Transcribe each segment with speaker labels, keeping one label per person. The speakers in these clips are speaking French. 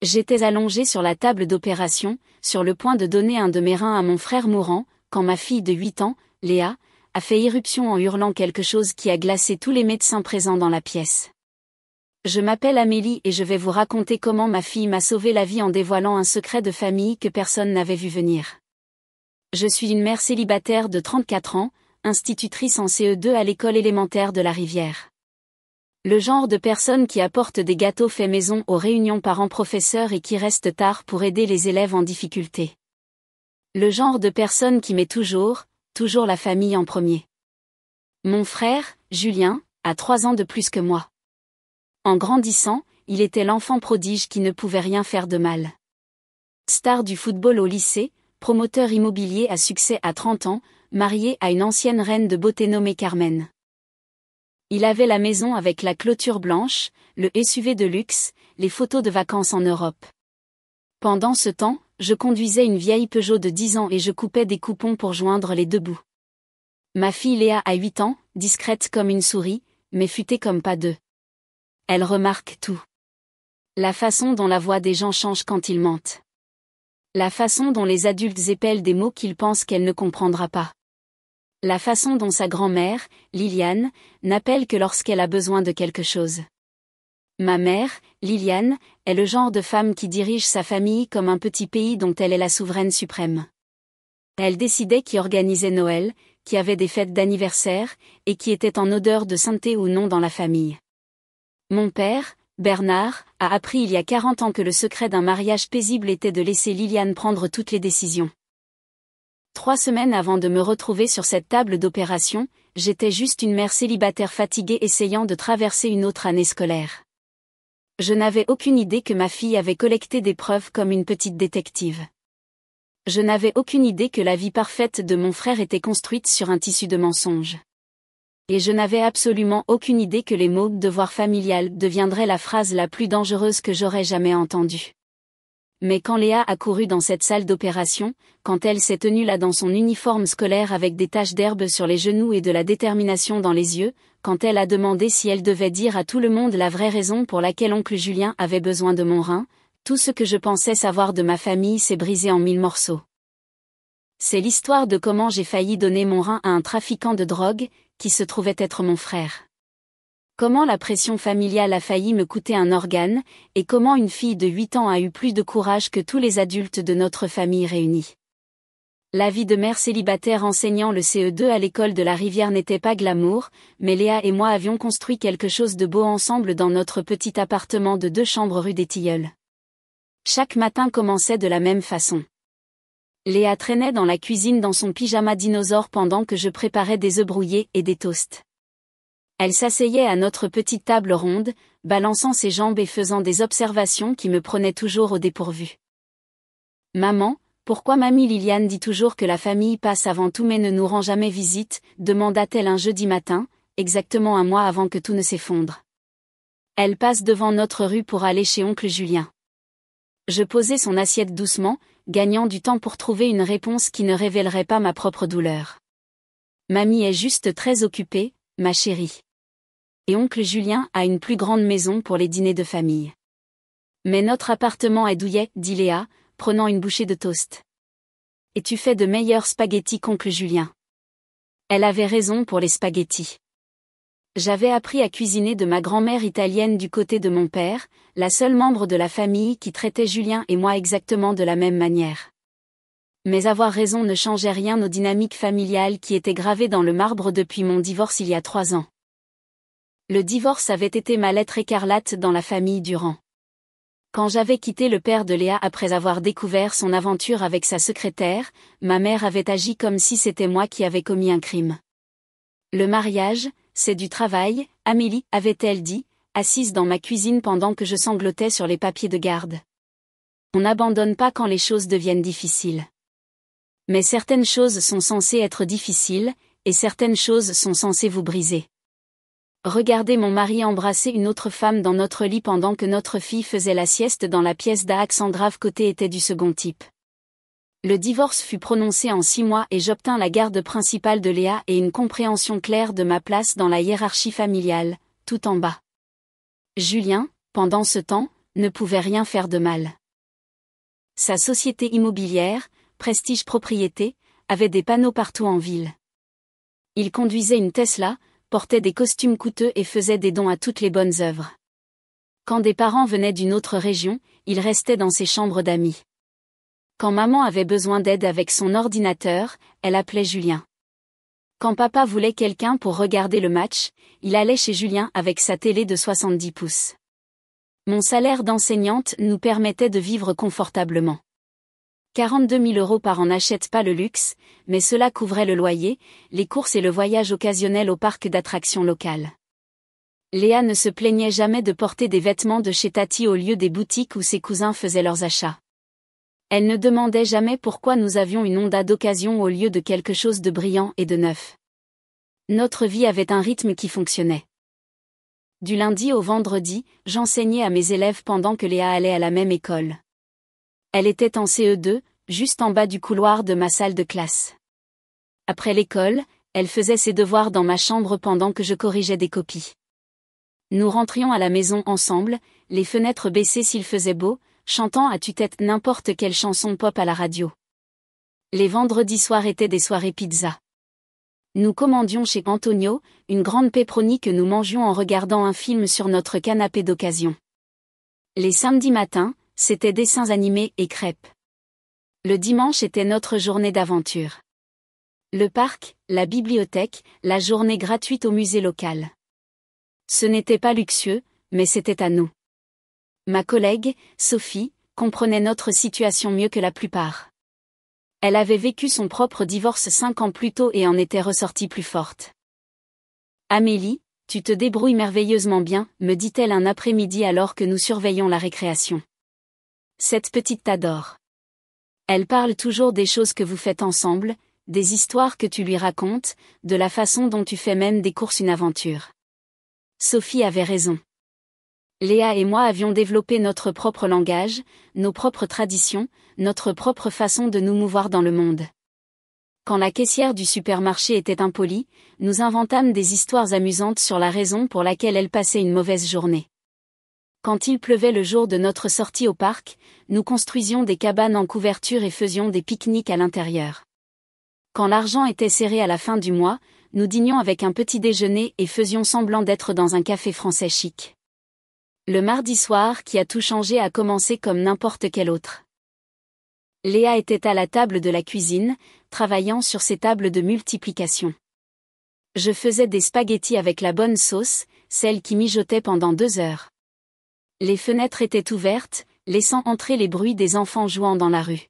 Speaker 1: J'étais allongée sur la table d'opération, sur le point de donner un de mes reins à mon frère mourant, quand ma fille de 8 ans, Léa, a fait irruption en hurlant quelque chose qui a glacé tous les médecins présents dans la pièce. Je m'appelle Amélie et je vais vous raconter comment ma fille m'a sauvé la vie en dévoilant un secret de famille que personne n'avait vu venir. Je suis une mère célibataire de 34 ans, institutrice en CE2 à l'école élémentaire de la Rivière. Le genre de personne qui apporte des gâteaux faits maison aux réunions parents-professeurs et qui reste tard pour aider les élèves en difficulté. Le genre de personne qui met toujours la famille en premier. Mon frère, Julien, a 3 ans de plus que moi. En grandissant, il était l'enfant prodige qui ne pouvait rien faire de mal. Star du football au lycée, promoteur immobilier à succès à 30 ans, marié à une ancienne reine de beauté nommée Carmen. Il avait la maison avec la clôture blanche, le SUV de luxe, les photos de vacances en Europe. Pendant ce temps, je conduisais une vieille Peugeot de 10 ans et je coupais des coupons pour joindre les deux bouts. Ma fille Léa a 8 ans, discrète comme une souris, mais futée comme pas deux. Elle remarque tout. La façon dont la voix des gens change quand ils mentent. La façon dont les adultes épellent des mots qu'ils pensent qu'elle ne comprendra pas. La façon dont sa grand-mère, Liliane, n'appelle que lorsqu'elle a besoin de quelque chose. Ma mère, Liliane, est le genre de femme qui dirige sa famille comme un petit pays dont elle est la souveraine suprême. Elle décidait qui organisait Noël, qui avait des fêtes d'anniversaire, et qui était en odeur de sainteté ou non dans la famille. Mon père, Bernard, a appris il y a 40 ans que le secret d'un mariage paisible était de laisser Liliane prendre toutes les décisions. 3 semaines avant de me retrouver sur cette table d'opération, j'étais juste une mère célibataire fatiguée essayant de traverser une autre année scolaire. Je n'avais aucune idée que ma fille avait collecté des preuves comme une petite détective. Je n'avais aucune idée que la vie parfaite de mon frère était construite sur un tissu de mensonges. Et je n'avais absolument aucune idée que les mots « devoir familial » deviendraient la phrase la plus dangereuse que j'aurais jamais entendue. Mais quand Léa a couru dans cette salle d'opération, quand elle s'est tenue là dans son uniforme scolaire avec des taches d'herbe sur les genoux et de la détermination dans les yeux, quand elle a demandé si elle devait dire à tout le monde la vraie raison pour laquelle oncle Julien avait besoin de mon rein, tout ce que je pensais savoir de ma famille s'est brisé en 1000 morceaux. C'est l'histoire de comment j'ai failli donner mon rein à un trafiquant de drogue, qui se trouvait être mon frère. Comment la pression familiale a failli me coûter un organe, et comment une fille de 8 ans a eu plus de courage que tous les adultes de notre famille réunis. La vie de mère célibataire enseignant le CE2 à l'école de la Rivière n'était pas glamour, mais Léa et moi avions construit quelque chose de beau ensemble dans notre petit appartement de 2 chambres rue des Tilleuls. Chaque matin commençait de la même façon. Léa traînait dans la cuisine dans son pyjama dinosaure pendant que je préparais des œufs brouillés et des toasts. Elle s'asseyait à notre petite table ronde, balançant ses jambes et faisant des observations qui me prenaient toujours au dépourvu. « Maman, pourquoi mamie Liliane dit toujours que la famille passe avant tout mais ne nous rend jamais visite ?» demanda-t-elle un jeudi matin, exactement un mois avant que tout ne s'effondre. Elle passe devant notre rue pour aller chez oncle Julien. Je posai son assiette doucement, gagnant du temps pour trouver une réponse qui ne révélerait pas ma propre douleur. « Mamie est juste très occupée, ma chérie. Et oncle Julien a une plus grande maison pour les dîners de famille. Mais notre appartement est douillet, dit Léa, prenant une bouchée de toast. Et tu fais de meilleurs spaghettis qu'oncle Julien. Elle avait raison pour les spaghettis. J'avais appris à cuisiner de ma grand-mère italienne du côté de mon père, la seule membre de la famille qui traitait Julien et moi exactement de la même manière. Mais avoir raison ne changeait rien aux dynamiques familiales qui étaient gravées dans le marbre depuis mon divorce il y a 3 ans. Le divorce avait été ma lettre écarlate dans la famille Durand. Quand j'avais quitté le père de Léa après avoir découvert son aventure avec sa secrétaire, ma mère avait agi comme si c'était moi qui avais commis un crime. Le mariage, c'est du travail, Amélie, avait-elle dit, assise dans ma cuisine pendant que je sanglotais sur les papiers de garde. On n'abandonne pas quand les choses deviennent difficiles. Mais certaines choses sont censées être difficiles, et certaines choses sont censées vous briser. Regardez mon mari embrasser une autre femme dans notre lit pendant que notre fille faisait la sieste dans la pièce d'Alexandra côté était du second type. Le divorce fut prononcé en 6 mois et j'obtins la garde principale de Léa et une compréhension claire de ma place dans la hiérarchie familiale, tout en bas. Julien, pendant ce temps, ne pouvait rien faire de mal. Sa société immobilière, Prestige Propriété, avait des panneaux partout en ville. Il conduisait une Tesla, portait des costumes coûteux et faisait des dons à toutes les bonnes œuvres. Quand des parents venaient d'une autre région, il restait dans ses chambres d'amis. Quand maman avait besoin d'aide avec son ordinateur, elle appelait Julien. Quand papa voulait quelqu'un pour regarder le match, il allait chez Julien avec sa télé de 70 pouces. Mon salaire d'enseignante nous permettait de vivre confortablement. 42 000 € par an n'achètent pas le luxe, mais cela couvrait le loyer, les courses et le voyage occasionnel au parc d'attractions locales. Léa ne se plaignait jamais de porter des vêtements de chez Tati au lieu des boutiques où ses cousins faisaient leurs achats. Elle ne demandait jamais pourquoi nous avions une Honda d'occasion au lieu de quelque chose de brillant et de neuf. Notre vie avait un rythme qui fonctionnait. Du lundi au vendredi, j'enseignais à mes élèves pendant que Léa allait à la même école. Elle était en CE2, juste en bas du couloir de ma salle de classe. Après l'école, elle faisait ses devoirs dans ma chambre pendant que je corrigeais des copies. Nous rentrions à la maison ensemble, les fenêtres baissées s'il faisait beau, chantant à tue-tête n'importe quelle chanson pop à la radio. Les vendredis soirs étaient des soirées pizza. Nous commandions chez Antonio, une grande pepperoni que nous mangions en regardant un film sur notre canapé d'occasion. Les samedis matins, c'était dessins animés et crêpes. Le dimanche était notre journée d'aventure. Le parc, la bibliothèque, la journée gratuite au musée local. Ce n'était pas luxueux, mais c'était à nous. Ma collègue, Sophie, comprenait notre situation mieux que la plupart. Elle avait vécu son propre divorce 5 ans plus tôt et en était ressortie plus forte. Amélie, tu te débrouilles merveilleusement bien, me dit-elle un après-midi alors que nous surveillions la récréation. Cette petite t'adore. Elle parle toujours des choses que vous faites ensemble, des histoires que tu lui racontes, de la façon dont tu fais même des courses une aventure. Sophie avait raison. Léa et moi avions développé notre propre langage, nos propres traditions, notre propre façon de nous mouvoir dans le monde. Quand la caissière du supermarché était impolie, nous inventâmes des histoires amusantes sur la raison pour laquelle elle passait une mauvaise journée. Quand il pleuvait le jour de notre sortie au parc, nous construisions des cabanes en couverture et faisions des pique-niques à l'intérieur. Quand l'argent était serré à la fin du mois, nous dînions avec un petit déjeuner et faisions semblant d'être dans un café français chic. Le mardi soir qui a tout changé a commencé comme n'importe quel autre. Léa était à la table de la cuisine, travaillant sur ses tables de multiplication. Je faisais des spaghettis avec la bonne sauce, celle qui mijotait pendant 2 heures. Les fenêtres étaient ouvertes, laissant entrer les bruits des enfants jouant dans la rue.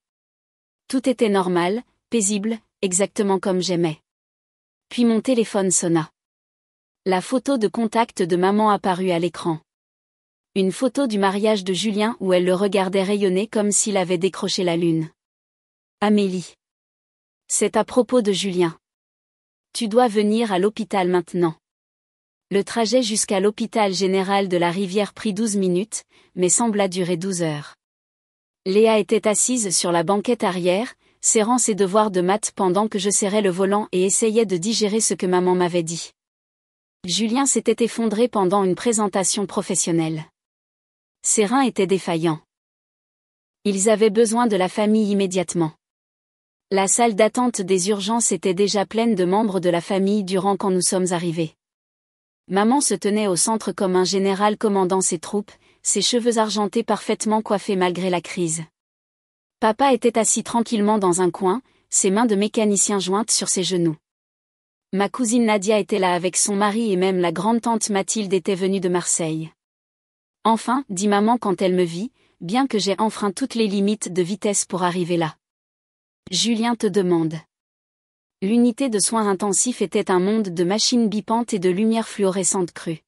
Speaker 1: Tout était normal, paisible, exactement comme j'aimais. Puis mon téléphone sonna. La photo de contact de maman apparut à l'écran. Une photo du mariage de Julien où elle le regardait rayonner comme s'il avait décroché la lune. Amélie. C'est à propos de Julien. Tu dois venir à l'hôpital maintenant. Le trajet jusqu'à l'hôpital général de la Rivière prit 12 minutes, mais sembla durer 12 heures. Léa était assise sur la banquette arrière, serrant ses devoirs de maths pendant que je serrais le volant et essayais de digérer ce que maman m'avait dit. Julien s'était effondré pendant une présentation professionnelle. Ses reins étaient défaillants. Ils avaient besoin de la famille immédiatement. La salle d'attente des urgences était déjà pleine de membres de la famille durant quand nous sommes arrivés. Maman se tenait au centre comme un général commandant ses troupes, ses cheveux argentés parfaitement coiffés malgré la crise. Papa était assis tranquillement dans un coin, ses mains de mécanicien jointes sur ses genoux. Ma cousine Nadia était là avec son mari et même la grande-tante Mathilde était venue de Marseille. Enfin, dit maman quand elle me vit, bien que j'ai enfreint toutes les limites de vitesse pour arriver là. Julien te demande. L'unité de soins intensifs était un monde de machines bipantes et de lumière fluorescente crue.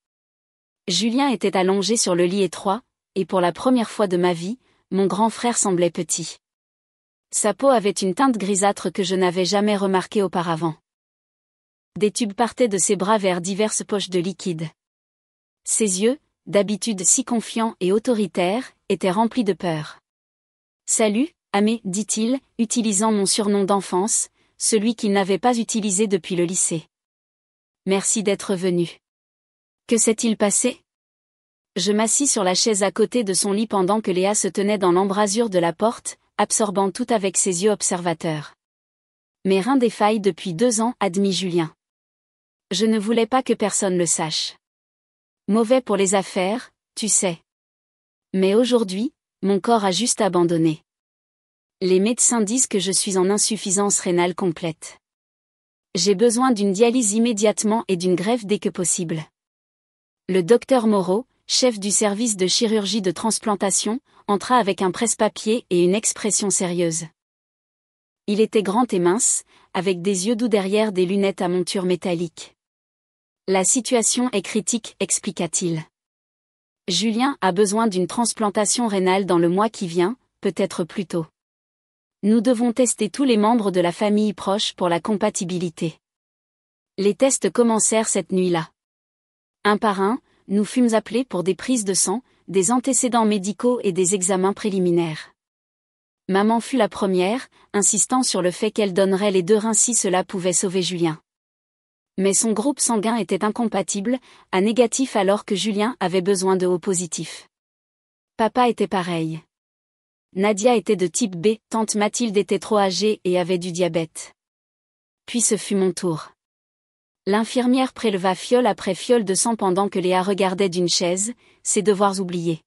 Speaker 1: Julien était allongé sur le lit étroit, et pour la première fois de ma vie, mon grand frère semblait petit. Sa peau avait une teinte grisâtre que je n'avais jamais remarquée auparavant. Des tubes partaient de ses bras vers diverses poches de liquide. Ses yeux, d'habitude si confiants et autoritaires, étaient remplis de peur. « Salut, Amé, dit-il, utilisant mon surnom d'enfance, celui qu'il n'avait pas utilisé depuis le lycée. Merci d'être venu. Que s'est-il passé ? Je m'assis sur la chaise à côté de son lit pendant que Léa se tenait dans l'embrasure de la porte, absorbant tout avec ses yeux observateurs. Mes reins défaillent depuis 2 ans, admit Julien. Je ne voulais pas que personne le sache. Mauvais pour les affaires, tu sais. Mais aujourd'hui, mon corps a juste abandonné. Les médecins disent que je suis en insuffisance rénale complète. J'ai besoin d'une dialyse immédiatement et d'une greffe dès que possible. Le docteur Moreau, chef du service de chirurgie de transplantation, entra avec un presse-papier et une expression sérieuse. Il était grand et mince, avec des yeux doux derrière des lunettes à monture métallique. La situation est critique, expliqua-t-il. Julien a besoin d'une transplantation rénale dans le mois qui vient, peut-être plus tôt. Nous devons tester tous les membres de la famille proche pour la compatibilité. Les tests commencèrent cette nuit-là. Un par un, nous fûmes appelés pour des prises de sang, des antécédents médicaux et des examens préliminaires. Maman fut la première, insistant sur le fait qu'elle donnerait les 2 reins si cela pouvait sauver Julien. Mais son groupe sanguin était incompatible, A négatif alors que Julien avait besoin de O positif. Papa était pareil. Nadia était de type B, tante Mathilde était trop âgée et avait du diabète. Puis ce fut mon tour. L'infirmière préleva fiole après fiole de sang pendant que Léa regardait d'une chaise, ses devoirs oubliés.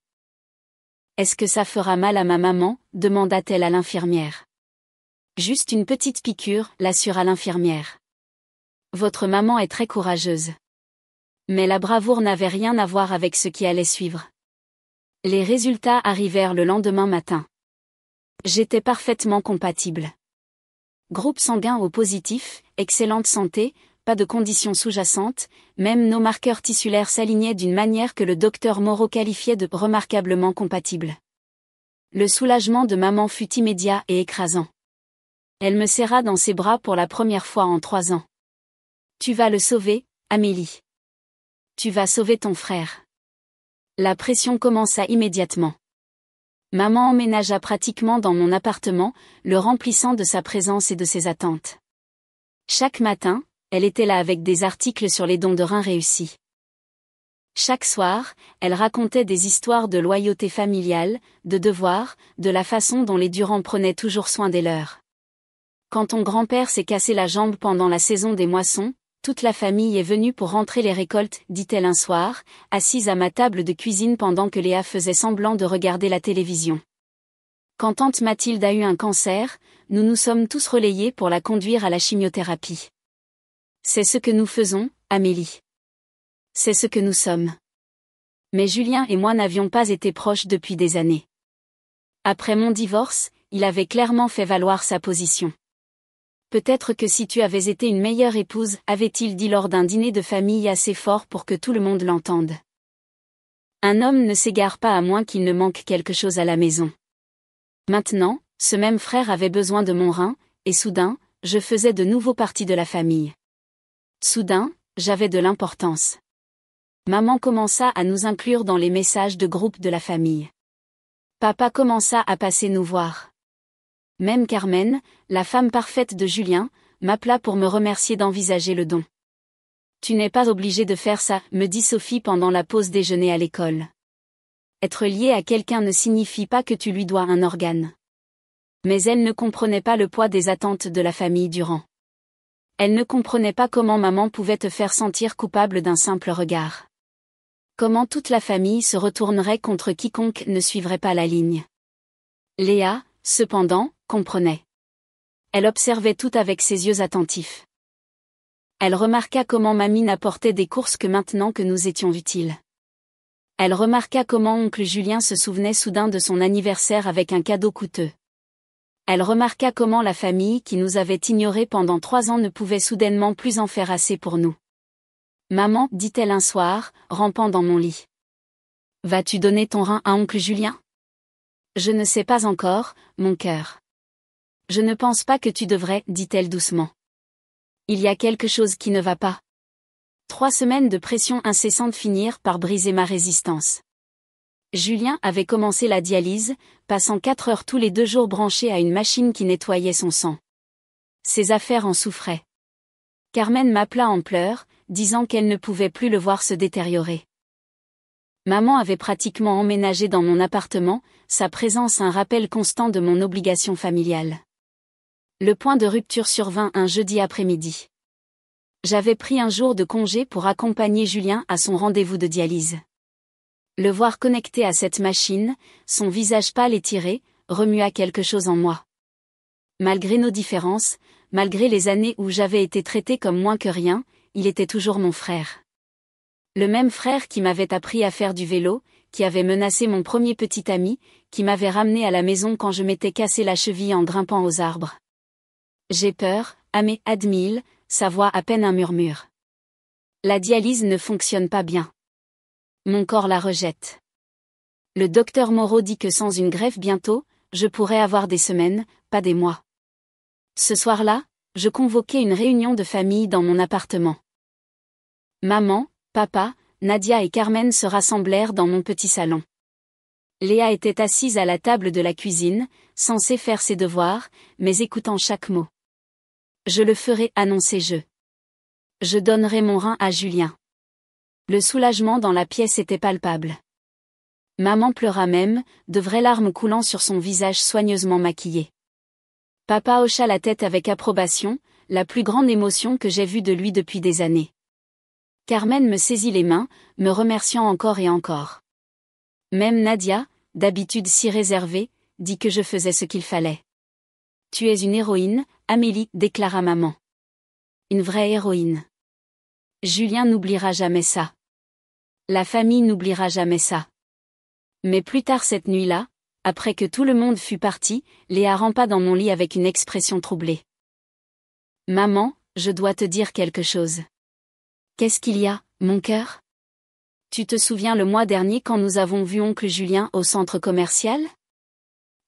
Speaker 1: « Est-ce que ça fera mal à ma maman ?» demanda-t-elle à l'infirmière. « Juste une petite piqûre » l'assura l'infirmière. « Votre maman est très courageuse. » Mais la bravoure n'avait rien à voir avec ce qui allait suivre. Les résultats arrivèrent le lendemain matin. J'étais parfaitement compatible. Groupe sanguin O positif, excellente santé, pas de conditions sous-jacentes, même nos marqueurs tissulaires s'alignaient d'une manière que le docteur Moreau qualifiait de remarquablement compatible. Le soulagement de maman fut immédiat et écrasant. Elle me serra dans ses bras pour la première fois en 3 ans. Tu vas le sauver, Amélie. Tu vas sauver ton frère. La pression commença immédiatement. Maman emménagea pratiquement dans mon appartement, le remplissant de sa présence et de ses attentes. Chaque matin, elle était là avec des articles sur les dons de reins réussis. Chaque soir, elle racontait des histoires de loyauté familiale, de devoir, de la façon dont les Durand prenaient toujours soin des leurs. Quand ton grand-père s'est cassé la jambe pendant la saison des moissons, toute la famille est venue pour rentrer les récoltes, dit-elle un soir, assise à ma table de cuisine pendant que Léa faisait semblant de regarder la télévision. Quand tante Mathilde a eu un cancer, nous nous sommes tous relayés pour la conduire à la chimiothérapie. C'est ce que nous faisons, Amélie. C'est ce que nous sommes. Mais Julien et moi n'avions pas été proches depuis des années. Après mon divorce, il avait clairement fait valoir sa position. Peut-être que si tu avais été une meilleure épouse, avait-il dit lors d'un dîner de famille assez fort pour que tout le monde l'entende. Un homme ne s'égare pas à moins qu'il ne manque quelque chose à la maison. Maintenant, ce même frère avait besoin de mon rein, et soudain, je faisais de nouveau partie de la famille. Soudain, j'avais de l'importance. Maman commença à nous inclure dans les messages de groupe de la famille. Papa commença à passer nous voir. Même Carmen, la femme parfaite de Julien, m'appela pour me remercier d'envisager le don. Tu n'es pas obligé de faire ça, me dit Sophie pendant la pause déjeuner à l'école. Être lié à quelqu'un ne signifie pas que tu lui dois un organe. Mais elle ne comprenait pas le poids des attentes de la famille Durand. Elle ne comprenait pas comment maman pouvait te faire sentir coupable d'un simple regard. Comment toute la famille se retournerait contre quiconque ne suivrait pas la ligne. Léa, cependant, comprenait. Elle observait tout avec ses yeux attentifs. Elle remarqua comment mamie n'apportait des courses que maintenant que nous étions utiles. Elle remarqua comment oncle Julien se souvenait soudain de son anniversaire avec un cadeau coûteux. Elle remarqua comment la famille qui nous avait ignorés pendant 3 ans ne pouvait soudainement plus en faire assez pour nous. Maman, dit-elle un soir, rampant dans mon lit. Vas-tu donner ton rein à oncle Julien ? Je ne sais pas encore, mon cœur. Je ne pense pas que tu devrais, dit-elle doucement. Il y a quelque chose qui ne va pas. 3 semaines de pression incessante finirent par briser ma résistance. Julien avait commencé la dialyse, passant 4 heures tous les 2 jours branché à une machine qui nettoyait son sang. Ses affaires en souffraient. Carmen m'appela en pleurs, disant qu'elle ne pouvait plus le voir se détériorer. Maman avait pratiquement emménagé dans mon appartement, sa présence un rappel constant de mon obligation familiale. Le point de rupture survint un jeudi après-midi. J'avais pris un jour de congé pour accompagner Julien à son rendez-vous de dialyse. Le voir connecté à cette machine, son visage pâle et tiré, remua quelque chose en moi. Malgré nos différences, malgré les années où j'avais été traité comme moins que rien, il était toujours mon frère. Le même frère qui m'avait appris à faire du vélo, qui avait menacé mon premier petit ami, qui m'avait ramené à la maison quand je m'étais cassé la cheville en grimpant aux arbres. J'ai peur, Amé admile, sa voix à peine un murmure. La dialyse ne fonctionne pas bien. Mon corps la rejette. Le docteur Moreau dit que sans une greffe bientôt, je pourrais avoir des semaines, pas des mois. Ce soir-là, je convoquai une réunion de famille dans mon appartement. Maman, papa, Nadia et Carmen se rassemblèrent dans mon petit salon. Léa était assise à la table de la cuisine, censée faire ses devoirs, mais écoutant chaque mot. Je le ferai, annonçai-je. Je donnerai mon rein à Julien. Le soulagement dans la pièce était palpable. Maman pleura même, de vraies larmes coulant sur son visage soigneusement maquillé. Papa hocha la tête avec approbation, la plus grande émotion que j'ai vue de lui depuis des années. Carmen me saisit les mains, me remerciant encore et encore. Même Nadia, d'habitude si réservée, dit que je faisais ce qu'il fallait. Tu es une héroïne, Amélie, déclara maman. Une vraie héroïne. Julien n'oubliera jamais ça. La famille n'oubliera jamais ça. Mais plus tard cette nuit-là, après que tout le monde fut parti, Léa rampa dans mon lit avec une expression troublée. Maman, je dois te dire quelque chose. Qu'est-ce qu'il y a, mon cœur? Tu te souviens le mois dernier quand nous avons vu oncle Julien au centre commercial?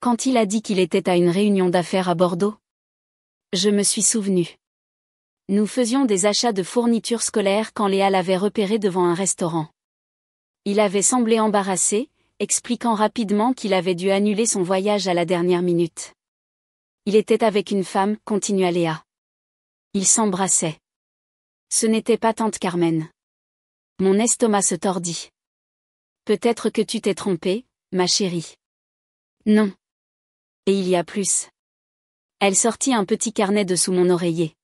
Speaker 1: Quand il a dit qu'il était à une réunion d'affaires à Bordeaux? Je me suis souvenu. Nous faisions des achats de fournitures scolaires quand Léa l'avait repéré devant un restaurant. Il avait semblé embarrassé, expliquant rapidement qu'il avait dû annuler son voyage à la dernière minute. Il était avec une femme, continua Léa. Ils s'embrassaient. Ce n'était pas tante Carmen. Mon estomac se tordit. Peut-être que tu t'es trompée, ma chérie. Non. Et il y a plus. Elle sortit un petit carnet de sous mon oreiller.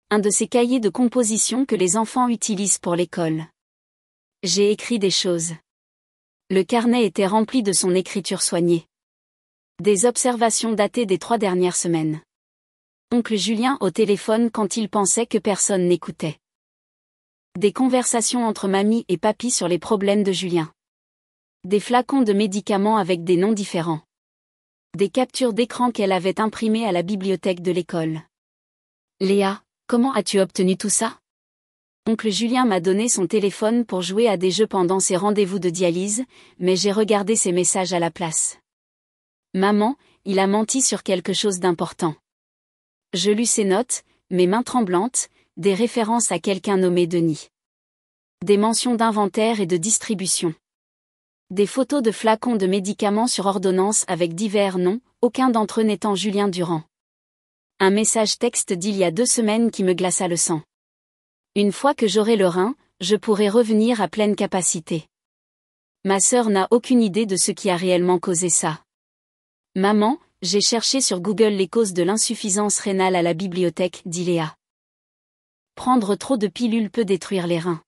Speaker 1: Un de ces cahiers de composition que les enfants utilisent pour l'école. J'ai écrit des choses. Le carnet était rempli de son écriture soignée. Des observations datées des 3 dernières semaines. Oncle Julien au téléphone quand il pensait que personne n'écoutait. Des conversations entre mamie et papy sur les problèmes de Julien. Des flacons de médicaments avec des noms différents. Des captures d'écran qu'elle avait imprimées à la bibliothèque de l'école. Léa, comment as-tu obtenu tout ça? Oncle Julien m'a donné son téléphone pour jouer à des jeux pendant ses rendez-vous de dialyse, mais j'ai regardé ses messages à la place. Maman, il a menti sur quelque chose d'important. Je lus ses notes, mes mains tremblantes, des références à quelqu'un nommé Denis. Des mentions d'inventaire et de distribution. Des photos de flacons de médicaments sur ordonnance avec divers noms, aucun d'entre eux n'étant Julien Durand. Un message texte d'il y a 2 semaines qui me glaça le sang. Une fois que j'aurai le rein, je pourrai revenir à pleine capacité. Ma sœur n'a aucune idée de ce qui a réellement causé ça. Maman, j'ai cherché sur Google les causes de l'insuffisance rénale à la bibliothèque, dit Léa. Prendre trop de pilules peut détruire les reins.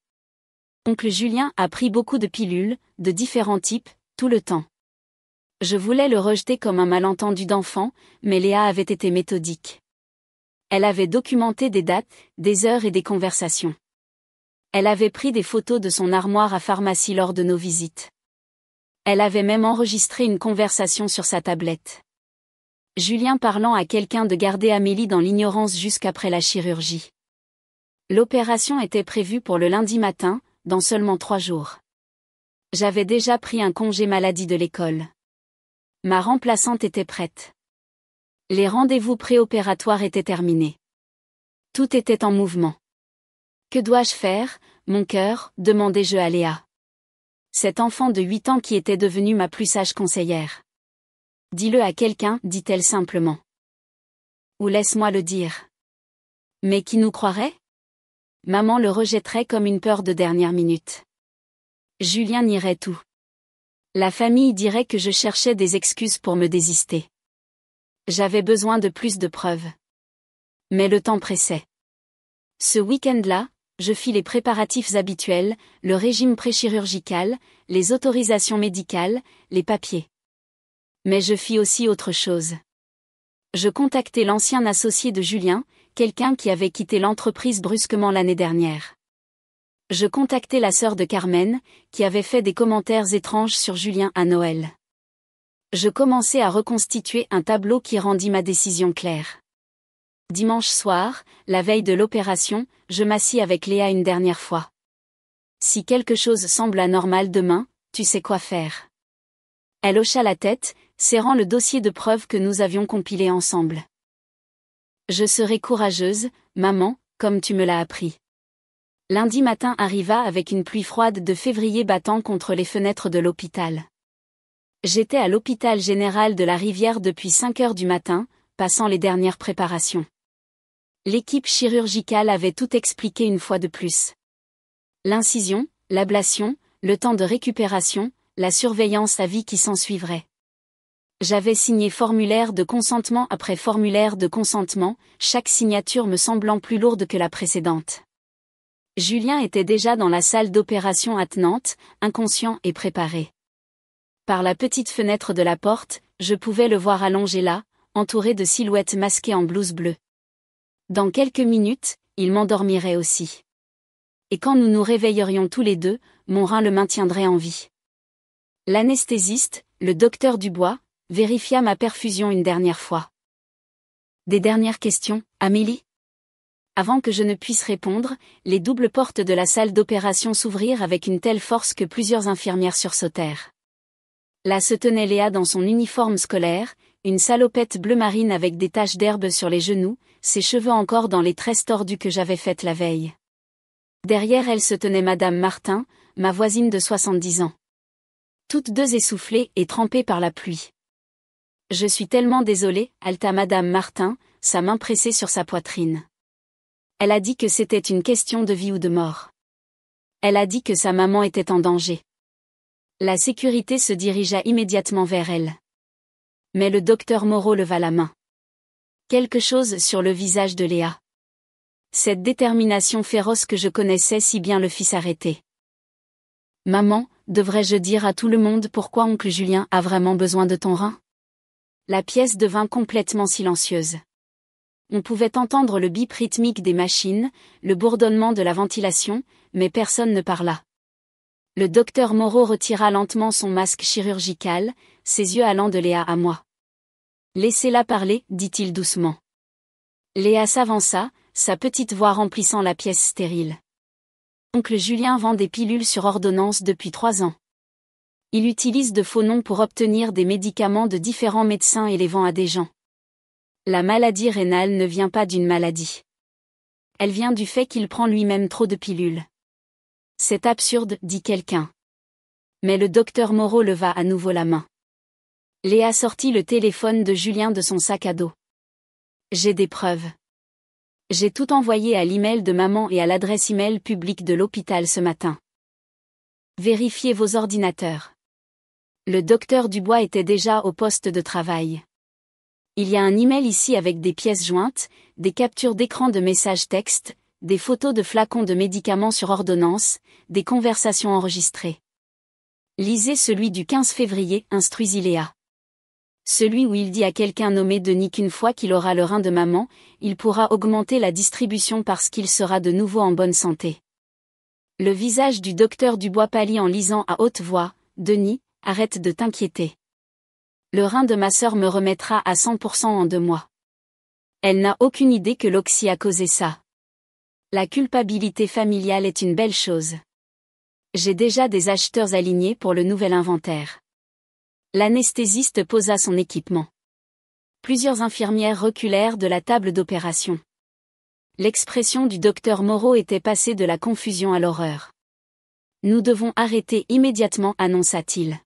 Speaker 1: Oncle Julien a pris beaucoup de pilules, de différents types, tout le temps. Je voulais le rejeter comme un malentendu d'enfant, mais Léa avait été méthodique. Elle avait documenté des dates, des heures et des conversations. Elle avait pris des photos de son armoire à pharmacie lors de nos visites. Elle avait même enregistré une conversation sur sa tablette. Julien parlant à quelqu'un de garder Amélie dans l'ignorance jusqu'après la chirurgie. L'opération était prévue pour le lundi matin, dans seulement 3 jours. J'avais déjà pris un congé maladie de l'école. Ma remplaçante était prête. Les rendez-vous préopératoires étaient terminés. Tout était en mouvement. Que dois-je faire, mon cœur, demandai-je à Léa. Cet enfant de 8 ans qui était devenu ma plus sage conseillère. Dis-le à quelqu'un, dit-elle simplement. Ou laisse-moi le dire. Mais qui nous croirait? Maman le rejetterait comme une peur de dernière minute. Julien nierait tout. La famille dirait que je cherchais des excuses pour me désister. J'avais besoin de plus de preuves. Mais le temps pressait. Ce week-end-là, je fis les préparatifs habituels, le régime préchirurgical, les autorisations médicales, les papiers. Mais je fis aussi autre chose. Je contactai l'ancien associé de Julien, quelqu'un qui avait quitté l'entreprise brusquement l'année dernière. Je contactai la sœur de Carmen, qui avait fait des commentaires étranges sur Julien à Noël. Je commençai à reconstituer un tableau qui rendit ma décision claire. Dimanche soir, la veille de l'opération, je m'assis avec Léa une dernière fois. Si quelque chose semble anormal demain, tu sais quoi faire. Elle hocha la tête, serrant le dossier de preuves que nous avions compilé ensemble. Je serai courageuse, maman, comme tu me l'as appris. Lundi matin arriva avec une pluie froide de février battant contre les fenêtres de l'hôpital. J'étais à l'hôpital général de la Rivière depuis 5 heures du matin, passant les dernières préparations. L'équipe chirurgicale avait tout expliqué une fois de plus. L'incision, l'ablation, le temps de récupération, la surveillance à vie qui s'ensuivrait. J'avais signé formulaire de consentement après formulaire de consentement, chaque signature me semblant plus lourde que la précédente. Julien était déjà dans la salle d'opération attenante, inconscient et préparé. Par la petite fenêtre de la porte, je pouvais le voir allongé là, entouré de silhouettes masquées en blouse bleue. Dans quelques minutes, il m'endormirait aussi. Et quand nous nous réveillerions tous les deux, mon rein le maintiendrait en vie. L'anesthésiste, le docteur Dubois, vérifia ma perfusion une dernière fois. Des dernières questions, Amélie ? Avant que je ne puisse répondre, les doubles portes de la salle d'opération s'ouvrirent avec une telle force que plusieurs infirmières sursautèrent. Là se tenait Léa dans son uniforme scolaire, une salopette bleu marine avec des taches d'herbe sur les genoux, ses cheveux encore dans les tresses tordues que j'avais faites la veille. Derrière elle se tenait Madame Martin, ma voisine de 70 ans. Toutes deux essoufflées et trempées par la pluie. Je suis tellement désolée, haleta Madame Martin, sa main pressée sur sa poitrine. Elle a dit que c'était une question de vie ou de mort. Elle a dit que sa maman était en danger. La sécurité se dirigea immédiatement vers elle. Mais le docteur Moreau leva la main. Quelque chose sur le visage de Léa. Cette détermination féroce que je connaissais si bien le fit s'arrêter. Maman, devrais-je dire à tout le monde pourquoi oncle Julien a vraiment besoin de ton rein ? La pièce devint complètement silencieuse. On pouvait entendre le bip rythmique des machines, le bourdonnement de la ventilation, mais personne ne parla. Le docteur Moreau retira lentement son masque chirurgical, ses yeux allant de Léa à moi. « Laissez-la parler, dit-il doucement. » Léa s'avança, sa petite voix remplissant la pièce stérile. Oncle Julien vend des pilules sur ordonnance depuis 3 ans. Il utilise de faux noms pour obtenir des médicaments de différents médecins et les vend à des gens. La maladie rénale ne vient pas d'une maladie. Elle vient du fait qu'il prend lui-même trop de pilules. C'est absurde, dit quelqu'un. Mais le docteur Moreau leva à nouveau la main. Léa sortit le téléphone de Julien de son sac à dos. J'ai des preuves. J'ai tout envoyé à l'email de maman et à l'adresse email publique de l'hôpital ce matin. Vérifiez vos ordinateurs. Le docteur Dubois était déjà au poste de travail. Il y a un email ici avec des pièces jointes, des captures d'écran de messages textes, des photos de flacons de médicaments sur ordonnance, des conversations enregistrées. Lisez celui du 15 février, instruisit Léa. Celui où il dit à quelqu'un nommé Denis qu'une fois qu'il aura le rein de maman, il pourra augmenter la distribution parce qu'il sera de nouveau en bonne santé. Le visage du docteur Dubois pâlit en lisant à haute voix, « Denis, arrête de t'inquiéter. Le rein de ma sœur me remettra à 100% en 2 mois. Elle n'a aucune idée que l'oxy a causé ça. La culpabilité familiale est une belle chose. J'ai déjà des acheteurs alignés pour le nouvel inventaire. » L'anesthésiste posa son équipement. Plusieurs infirmières reculèrent de la table d'opération. L'expression du docteur Moreau était passée de la confusion à l'horreur. « Nous devons arrêter immédiatement, annonça-t-il.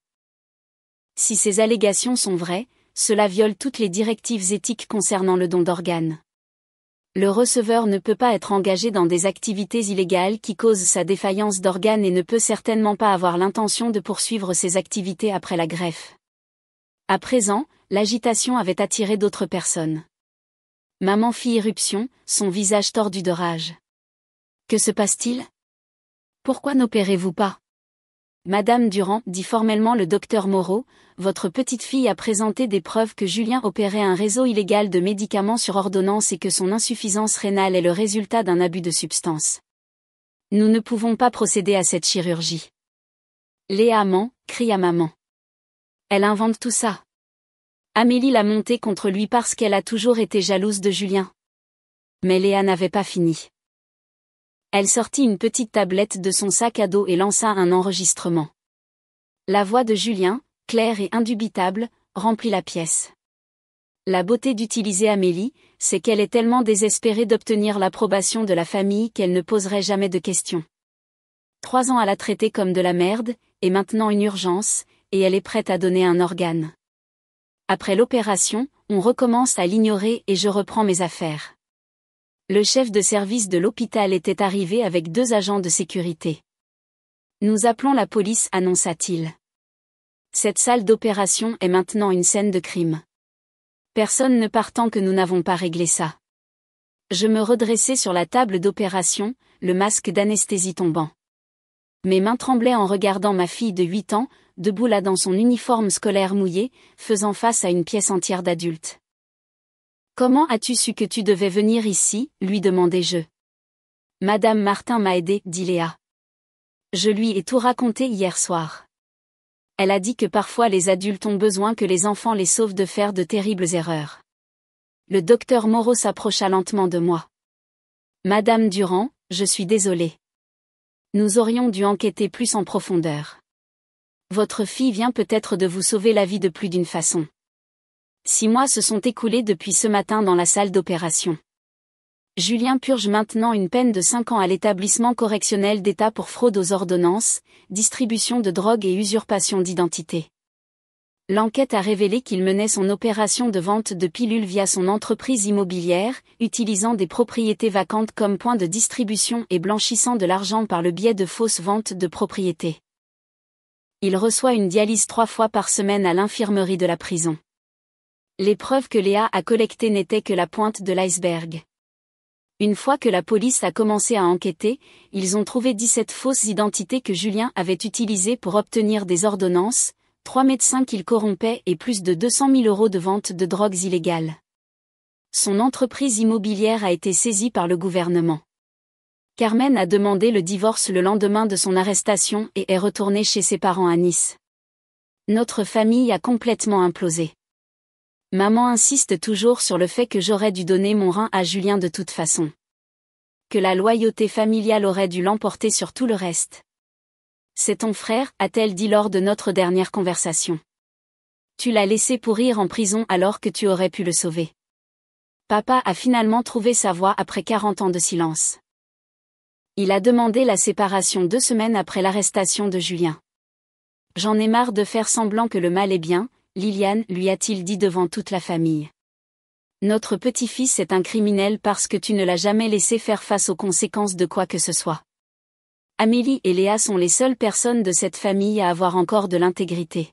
Speaker 1: Si ces allégations sont vraies, cela viole toutes les directives éthiques concernant le don d'organes. Le receveur ne peut pas être engagé dans des activités illégales qui causent sa défaillance d'organes et ne peut certainement pas avoir l'intention de poursuivre ses activités après la greffe. À présent, l'agitation avait attiré d'autres personnes. Maman fit irruption, son visage tordu de rage. Que se passe-t-il? Pourquoi n'opérez-vous pas? Madame Durand, dit formellement le docteur Moreau, votre petite fille a présenté des preuves que Julien opérait un réseau illégal de médicaments sur ordonnance et que son insuffisance rénale est le résultat d'un abus de substance. Nous ne pouvons pas procéder à cette chirurgie. Léa ment, cria maman. Elle invente tout ça. Amélie l'a montée contre lui parce qu'elle a toujours été jalouse de Julien. Mais Léa n'avait pas fini. Elle sortit une petite tablette de son sac à dos et lança un enregistrement. La voix de Julien, claire et indubitable, remplit la pièce. La beauté d'utiliser Amélie, c'est qu'elle est tellement désespérée d'obtenir l'approbation de la famille qu'elle ne poserait jamais de questions. 3 ans à la traiter comme de la merde, et maintenant une urgence, et elle est prête à donner un organe. Après l'opération, on recommence à l'ignorer et je reprends mes affaires. Le chef de service de l'hôpital était arrivé avec 2 agents de sécurité. Nous appelons la police, annonça-t-il. Cette salle d'opération est maintenant une scène de crime. Personne ne part tant que nous n'avons pas réglé ça. Je me redressai sur la table d'opération, le masque d'anesthésie tombant. Mes mains tremblaient en regardant ma fille de 8 ans, debout là dans son uniforme scolaire mouillé, faisant face à une pièce entière d'adultes. Comment as-tu su que tu devais venir ici, lui demandai-je. Madame Martin m'a aidé, dit Léa. Je lui ai tout raconté hier soir. Elle a dit que parfois les adultes ont besoin que les enfants les sauvent de faire de terribles erreurs. Le docteur Moreau s'approcha lentement de moi. Madame Durand, je suis désolée. Nous aurions dû enquêter plus en profondeur. Votre fille vient peut-être de vous sauver la vie de plus d'une façon. 6 mois se sont écoulés depuis ce matin dans la salle d'opération. Julien purge maintenant une peine de 5 ans à l'établissement correctionnel d'État pour fraude aux ordonnances, distribution de drogue et usurpation d'identité. L'enquête a révélé qu'il menait son opération de vente de pilules via son entreprise immobilière, utilisant des propriétés vacantes comme point de distribution et blanchissant de l'argent par le biais de fausses ventes de propriétés. Il reçoit une dialyse 3 fois par semaine à l'infirmerie de la prison. Les preuves que Léa a collectées n'étaient que la pointe de l'iceberg. Une fois que la police a commencé à enquêter, ils ont trouvé 17 fausses identités que Julien avait utilisées pour obtenir des ordonnances, 3 médecins qu'il corrompait et plus de 200 000 € de vente de drogues illégales. Son entreprise immobilière a été saisie par le gouvernement. Carmen a demandé le divorce le lendemain de son arrestation et est retournée chez ses parents à Nice. Notre famille a complètement implosé. Maman insiste toujours sur le fait que j'aurais dû donner mon rein à Julien de toute façon. Que la loyauté familiale aurait dû l'emporter sur tout le reste. C'est ton frère, a-t-elle dit lors de notre dernière conversation. Tu l'as laissé pourrir en prison alors que tu aurais pu le sauver. Papa a finalement trouvé sa voie après 40 ans de silence. Il a demandé la séparation 2 semaines après l'arrestation de Julien. J'en ai marre de faire semblant que le mal est bien, Liliane, lui a-t-il dit devant toute la famille. Notre petit-fils est un criminel parce que tu ne l'as jamais laissé faire face aux conséquences de quoi que ce soit. Amélie et Léa sont les seules personnes de cette famille à avoir encore de l'intégrité.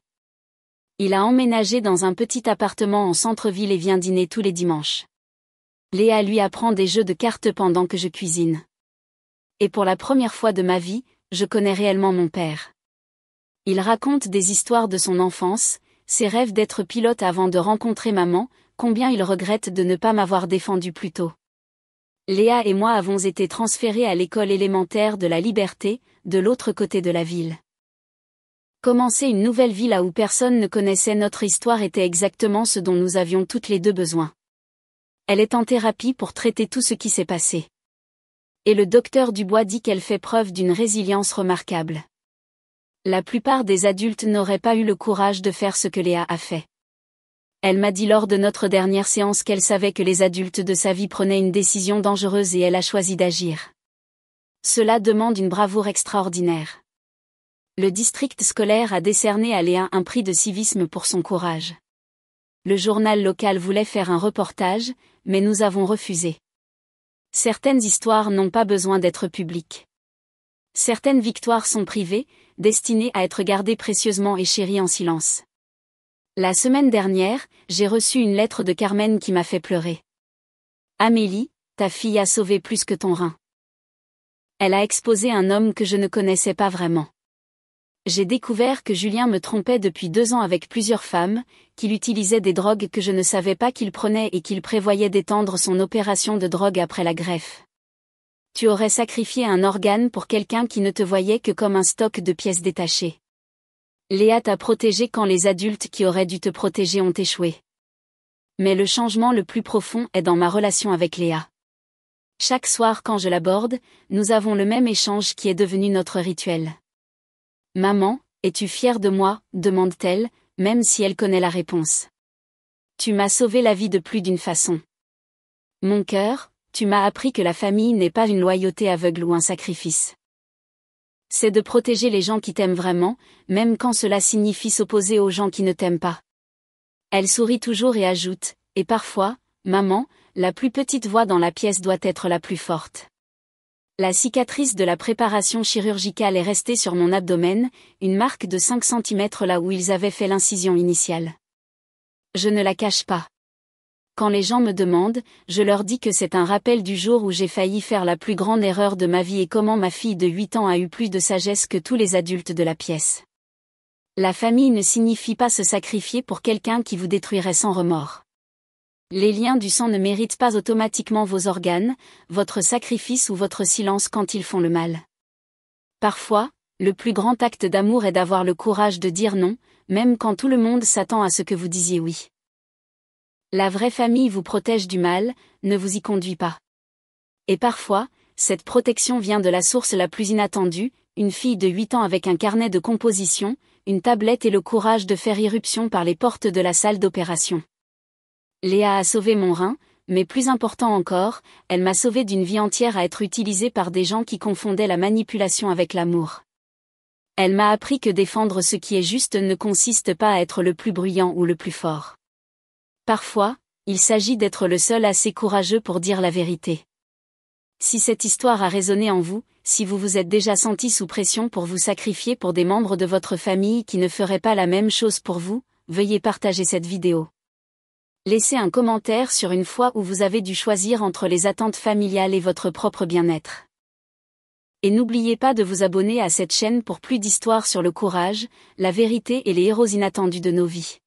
Speaker 1: Il a emménagé dans un petit appartement en centre-ville et vient dîner tous les dimanches. Léa lui apprend des jeux de cartes pendant que je cuisine. Et pour la première fois de ma vie, je connais réellement mon père. Il raconte des histoires de son enfance, ses rêves d'être pilote avant de rencontrer maman, combien il regrette de ne pas m'avoir défendu plus tôt. Léa et moi avons été transférés à l'école élémentaire de la Liberté, de l'autre côté de la ville. Commencer une nouvelle vie là où personne ne connaissait notre histoire était exactement ce dont nous avions toutes les deux besoin. Elle est en thérapie pour traiter tout ce qui s'est passé. Et le docteur Dubois dit qu'elle fait preuve d'une résilience remarquable. La plupart des adultes n'auraient pas eu le courage de faire ce que Léa a fait. Elle m'a dit lors de notre dernière séance qu'elle savait que les adultes de sa vie prenaient une décision dangereuse et elle a choisi d'agir. Cela demande une bravoure extraordinaire. Le district scolaire a décerné à Léa un prix de civisme pour son courage. Le journal local voulait faire un reportage, mais nous avons refusé. Certaines histoires n'ont pas besoin d'être publiques. Certaines victoires sont privées, destinées à être gardées précieusement et chéries en silence. La semaine dernière, j'ai reçu une lettre de Carmen qui m'a fait pleurer. Amélie, ta fille a sauvé plus que ton rein. Elle a exposé un homme que je ne connaissais pas vraiment. J'ai découvert que Julien me trompait depuis 2 ans avec plusieurs femmes, qu'il utilisait des drogues que je ne savais pas qu'il prenait et qu'il prévoyait d'étendre son opération de drogue après la greffe. Tu aurais sacrifié un organe pour quelqu'un qui ne te voyait que comme un stock de pièces détachées. Léa t'a protégé quand les adultes qui auraient dû te protéger ont échoué. Mais le changement le plus profond est dans ma relation avec Léa. Chaque soir quand je l'aborde, nous avons le même échange qui est devenu notre rituel. Maman, es-tu fière de moi, demande-t-elle, même si elle connaît la réponse. Tu m'as sauvé la vie de plus d'une façon. Mon cœur, tu m'as appris que la famille n'est pas une loyauté aveugle ou un sacrifice. C'est de protéger les gens qui t'aiment vraiment, même quand cela signifie s'opposer aux gens qui ne t'aiment pas. Elle sourit toujours et ajoute, et parfois, maman, la plus petite voix dans la pièce doit être la plus forte. La cicatrice de la préparation chirurgicale est restée sur mon abdomen, une marque de 5 cm là où ils avaient fait l'incision initiale. Je ne la cache pas. Quand les gens me demandent, je leur dis que c'est un rappel du jour où j'ai failli faire la plus grande erreur de ma vie et comment ma fille de 8 ans a eu plus de sagesse que tous les adultes de la pièce. La famille ne signifie pas se sacrifier pour quelqu'un qui vous détruirait sans remords. Les liens du sang ne méritent pas automatiquement vos organes, votre sacrifice ou votre silence quand ils font le mal. Parfois, le plus grand acte d'amour est d'avoir le courage de dire non, même quand tout le monde s'attend à ce que vous disiez oui. La vraie famille vous protège du mal, ne vous y conduit pas. Et parfois, cette protection vient de la source la plus inattendue, une fille de 8 ans avec un carnet de composition, une tablette et le courage de faire irruption par les portes de la salle d'opération. Léa a sauvé mon rein, mais plus important encore, elle m'a sauvé d'une vie entière à être utilisée par des gens qui confondaient la manipulation avec l'amour. Elle m'a appris que défendre ce qui est juste ne consiste pas à être le plus bruyant ou le plus fort. Parfois, il s'agit d'être le seul assez courageux pour dire la vérité. Si cette histoire a résonné en vous, si vous vous êtes déjà senti sous pression pour vous sacrifier pour des membres de votre famille qui ne feraient pas la même chose pour vous, veuillez partager cette vidéo. Laissez un commentaire sur une fois où vous avez dû choisir entre les attentes familiales et votre propre bien-être. Et n'oubliez pas de vous abonner à cette chaîne pour plus d'histoires sur le courage, la vérité et les héros inattendus de nos vies.